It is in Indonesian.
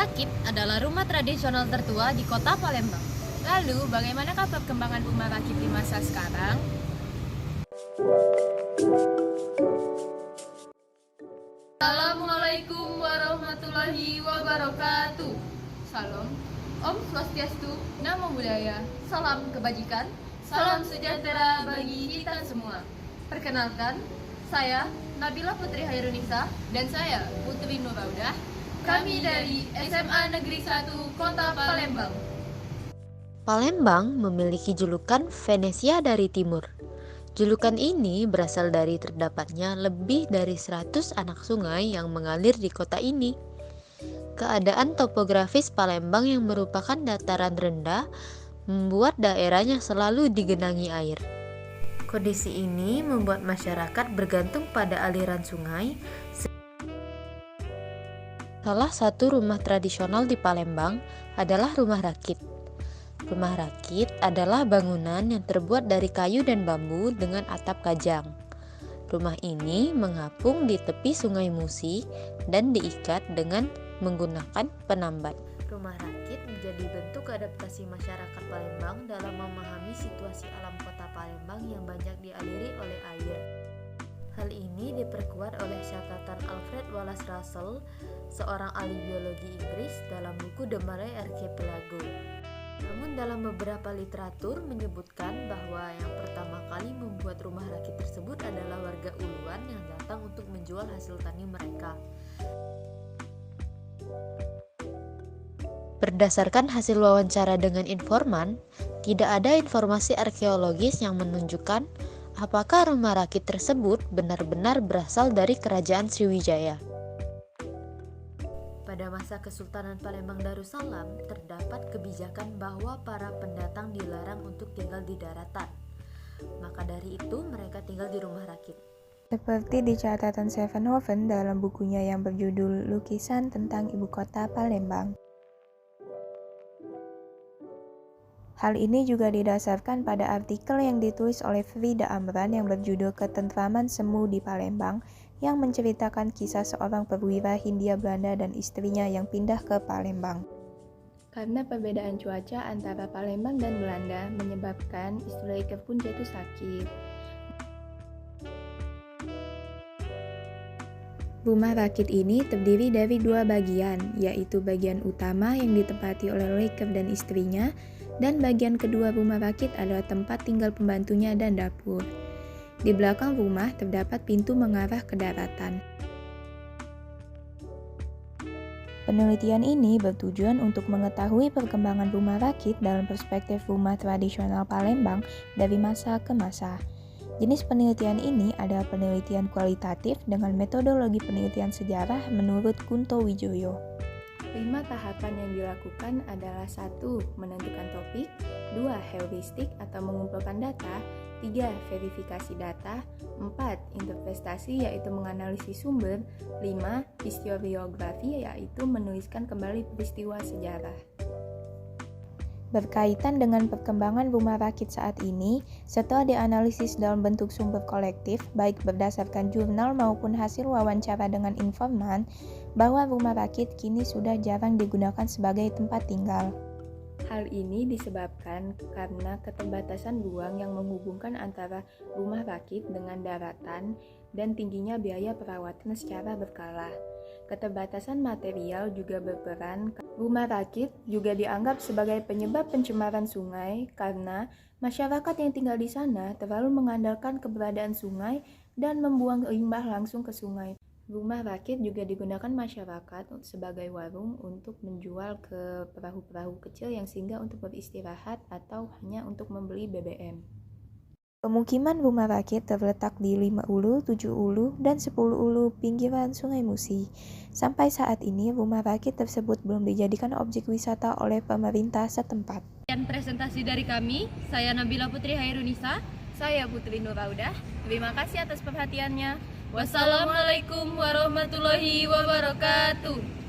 Rakit adalah rumah tradisional tertua di kota Palembang. Lalu, bagaimanakah perkembangan rumah rakit di masa sekarang? Assalamualaikum warahmatullahi wabarakatuh. Salam, Om Swastiastu, Namo Buddhaya, salam kebajikan, salam sejahtera bagi kita semua. Perkenalkan, saya Nabila Putri Hairunisa dan saya Putri Nuraudah. Kami dari SMA Negeri 1 Kota Palembang. Palembang memiliki julukan Venesia dari Timur. Julukan ini berasal dari terdapatnya lebih dari 100 anak sungai yang mengalir di kota ini. Keadaan topografis Palembang yang merupakan dataran rendah membuat daerahnya selalu digenangi air. Kondisi ini membuat masyarakat bergantung pada aliran sungai. Salah satu rumah tradisional di Palembang adalah rumah rakit. Rumah rakit adalah bangunan yang terbuat dari kayu dan bambu dengan atap kajang. Rumah ini mengapung di tepi Sungai Musi dan diikat dengan menggunakan penambat. Rumah rakit menjadi bentuk adaptasi masyarakat Palembang dalam memahami situasi alam kota Palembang yang banyak dialiri oleh air. Hal ini diperkuat oleh catatan Alfred Wallace Russell, seorang ahli biologi Inggris, dalam buku The Malay Archipelago. Namun dalam beberapa literatur menyebutkan bahwa yang pertama kali membuat rumah rakit tersebut adalah warga Uluan yang datang untuk menjual hasil tani mereka. Berdasarkan hasil wawancara dengan informan, tidak ada informasi arkeologis yang menunjukkan apakah rumah rakit tersebut benar-benar berasal dari Kerajaan Sriwijaya. Pada masa Kesultanan Palembang Darussalam, terdapat kebijakan bahwa para pendatang dilarang untuk tinggal di daratan. Maka dari itu, mereka tinggal di rumah rakit. Seperti di catatan Sevenhoven dalam bukunya yang berjudul Lukisan tentang Ibu Kota Palembang. Hal ini juga didasarkan pada artikel yang ditulis oleh Frida Amran yang berjudul Ketentraman Semu di Palembang, yang menceritakan kisah seorang perwira Hindia Belanda dan istrinya yang pindah ke Palembang. Karena perbedaan cuaca antara Palembang dan Belanda menyebabkan istri Leiker pun jatuh sakit. Rumah rakit ini terdiri dari dua bagian, yaitu bagian utama yang ditempati oleh Leiker dan istrinya, dan bagian kedua rumah rakit adalah tempat tinggal pembantunya dan dapur. Di belakang rumah terdapat pintu mengarah ke daratan. Penelitian ini bertujuan untuk mengetahui perkembangan rumah rakit dalam perspektif rumah tradisional Palembang dari masa ke masa. Jenis penelitian ini adalah penelitian kualitatif dengan metodologi penelitian sejarah menurut Kunto Wijoyo. 5 tahapan yang dilakukan adalah 1. Menentukan topik, 2. Heuristik atau mengumpulkan data, 3. Verifikasi data, 4. Interpretasi yaitu menganalisis sumber, 5. Historiografi yaitu menuliskan kembali peristiwa sejarah. Berkaitan dengan perkembangan rumah rakit saat ini, setelah dianalisis dalam bentuk sumber kolektif, baik berdasarkan jurnal maupun hasil wawancara dengan informan, bahwa rumah rakit kini sudah jarang digunakan sebagai tempat tinggal. Hal ini disebabkan karena keterbatasan ruang yang menghubungkan antara rumah rakit dengan daratan dan tingginya biaya perawatan secara berkala. Keterbatasan material juga berperan. Rumah rakit juga dianggap sebagai penyebab pencemaran sungai karena masyarakat yang tinggal di sana terlalu mengandalkan keberadaan sungai dan membuang limbah langsung ke sungai. Rumah rakit juga digunakan masyarakat sebagai warung untuk menjual ke perahu-perahu kecil yang singgah untuk beristirahat atau hanya untuk membeli BBM. Pemukiman rumah rakit terletak di 5 ulu, 7 ulu, dan 10 ulu pinggiran Sungai Musi. Sampai saat ini, rumah rakit tersebut belum dijadikan objek wisata oleh pemerintah setempat. Sekian presentasi dari kami, saya Nabila Putri Hairunisa, saya Putri Nuraudah. Terima kasih atas perhatiannya. Wassalamualaikum warahmatullahi wabarakatuh.